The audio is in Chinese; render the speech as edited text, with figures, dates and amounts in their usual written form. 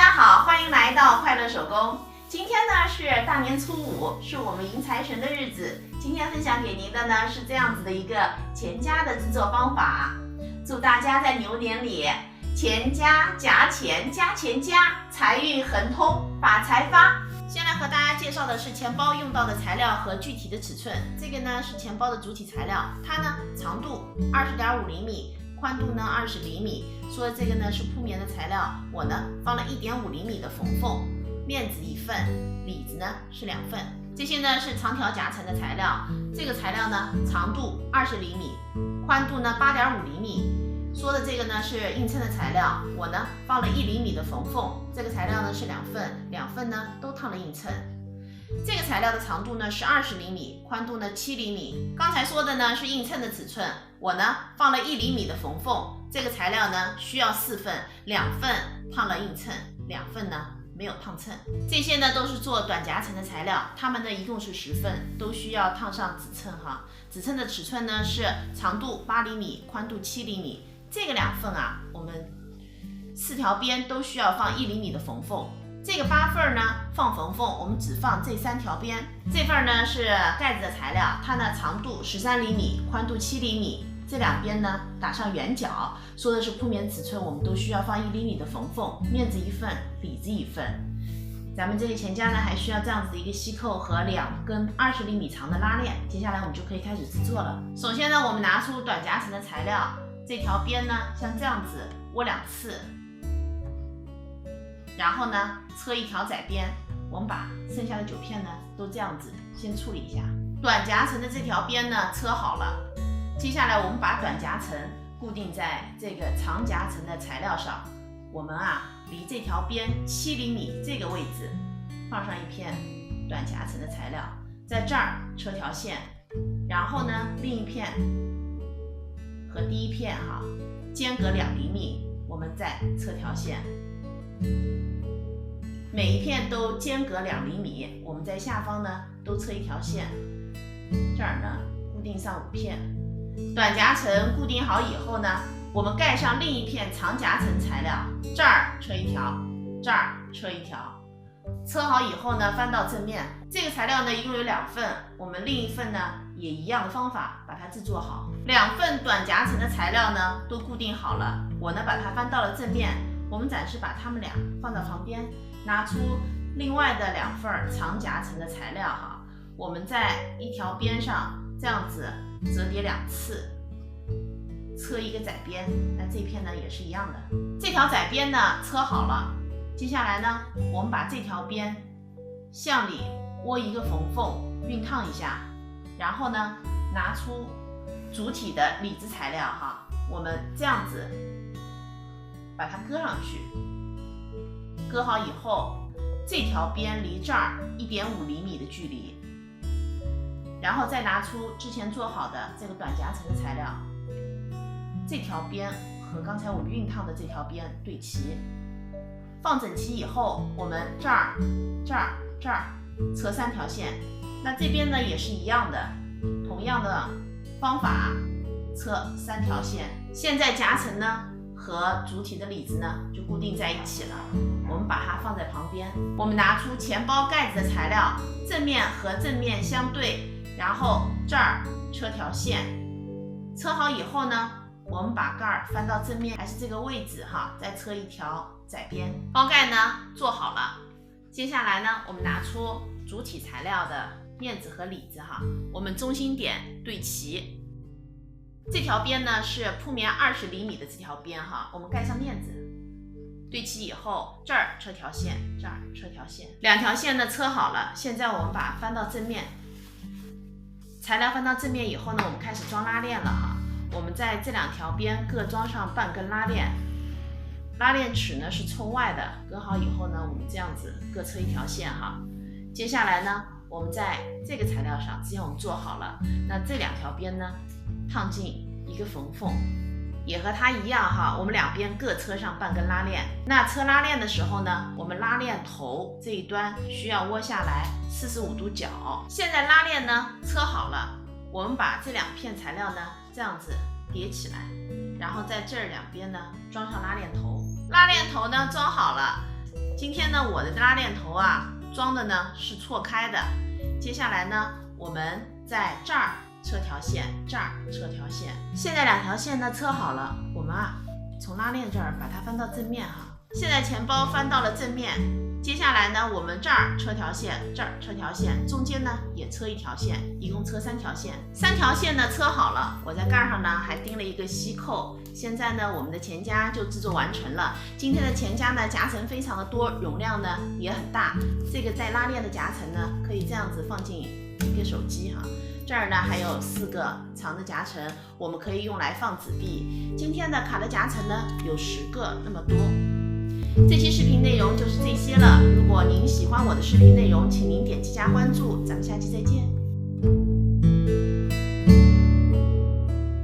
家好，欢迎来到快乐手工。今天呢是大年初五，是我们迎财神的日子。今天分享给您的呢是这样子的一个钱夹的制作方法。祝大家在牛年里钱夹夹钱夹钱夹，财运亨通，发财发。先来和大家介绍的是钱包用到的材料和具体的尺寸。这个呢是钱包的主体材料，它呢长度20.5厘米，宽度呢20厘米。说的这个呢是铺棉的材料，我呢放了1.5厘米的缝缝，面子1份，里子呢是2份。这些呢是长条夹层的材料，这个材料呢长度20厘米，宽度呢8.5厘米。说的这个呢是映衬的材料，我呢放了1厘米的缝缝，这个材料呢是2份，2份呢都烫了映衬。这个材料的长度呢是20厘米，宽度呢7厘米。刚才说的呢是映衬的尺寸，我呢放了1厘米的缝缝，这个材料呢需要4份，2份烫了映衬，2份呢没有烫衬。这些呢都是做短夹层的材料，它们呢一共是10份，都需要烫上指衬哈。指衬的尺寸呢是长度8厘米，宽度7厘米。这个2份啊，我们4条边都需要放1厘米的缝缝。这个8份呢放缝缝，我们只放这3条边。这份呢是盖子的材料，它呢长度13厘米，宽度7厘米。这2边呢打上圆角，说的是铺棉尺寸，我们都需要放1厘米的缝缝，面子1份，里子1份。咱们这个钱夹呢还需要这样子的一个吸扣和2根20厘米长的拉链。接下来我们就可以开始制作了。首先呢，我们拿出短夹层的材料，这条边呢像这样子窝2次，然后呢车一条窄边，我们把剩下的9片呢都这样子先处理一下。短夹层的这条边呢车好了，接下来我们把短夹层固定在这个长夹层的材料上。我们离这条边7厘米这个位置放上1片短夹层的材料，在这儿车条线，然后呢另一片和第一片间隔2厘米，我们再车条线，每一片都间隔2厘米，我们在下方呢都车一条线，这儿呢固定上5片。短夹层固定好以后呢，我们盖上另一片长夹层材料，这儿车一条，这儿车一条。车好以后呢，翻到正面。这个材料呢一共有2份，我们另一份呢也一样的方法把它制作好。2份短夹层的材料呢都固定好了，我呢把它翻到了正面。我们暂时把它们俩放到旁边，拿出另外的2份长夹层的材料我们在一条边上这样子折叠2次，车一个窄边。那这片呢也是一样的，这条窄边呢车好了。接下来呢，我们把这条边向里窝一个缝缝，熨烫一下，然后呢拿出主体的里子材料我们这样子把它搁上去。搁好以后，这条边离这儿1.5厘米的距离，然后再拿出之前做好的这个短夹层的材料，这条边和刚才我们熨烫的这条边对齐，放整齐以后，我们这儿车3条线。那这边呢也是一样的，同样的方法车3条线。现在夹层呢和主体的里子呢就固定在一起了，我们把它放在旁边。我们拿出钱包盖子的材料，正面和正面相对，然后这儿车条线。车好以后呢，我们把盖儿翻到正面，还是这个位置再车一条窄边。包盖呢做好了。接下来呢，我们拿出主体材料的面子和里子我们中心点对齐。这条边呢是铺棉20厘米的这条边我们盖上面子，对齐以后，这儿车条线，这儿车条线，2条线呢车好了。现在我们把它翻到正面，材料翻到正面以后呢，我们开始装拉链了我们在这2条边各装上半根拉链，拉链齿呢是冲外的。搁好以后呢，我们这样子各车一条线接下来呢，我们在这个材料上，之前我们做好了，那这2条边呢烫进一个缝缝，也和它一样我们2边各车上半根拉链。那车拉链的时候呢，我们拉链头这一端需要窝下来45度角。现在拉链呢车好了，我们把这2片材料呢这样子叠起来，然后在这儿2边呢装上拉链头。拉链头呢装好了，今天呢，我的拉链头啊装的呢是错开的。接下来呢，我们在这儿车条线，这儿车条线。现在2条线呢车好了，我们啊从拉链这儿把它翻到正面哈。现在钱包翻到了正面，接下来呢，我们这儿车条线，这儿车条线，中间呢也车1条线，一共车3条线。3条线呢车好了，我在盖上呢还钉了一个吸扣。现在呢，我们的钱夹就制作完成了。今天的钱夹呢夹层非常的多，容量呢也很大。这个带拉链的夹层呢，可以这样子放进一个手机哈。这儿呢还有4个长的夹层，我们可以用来放纸币。今天的卡的夹层呢有10个那么多。这期视频内容就是这些了。如果您喜欢我的视频内容，请您点击加关注，咱们下期再见。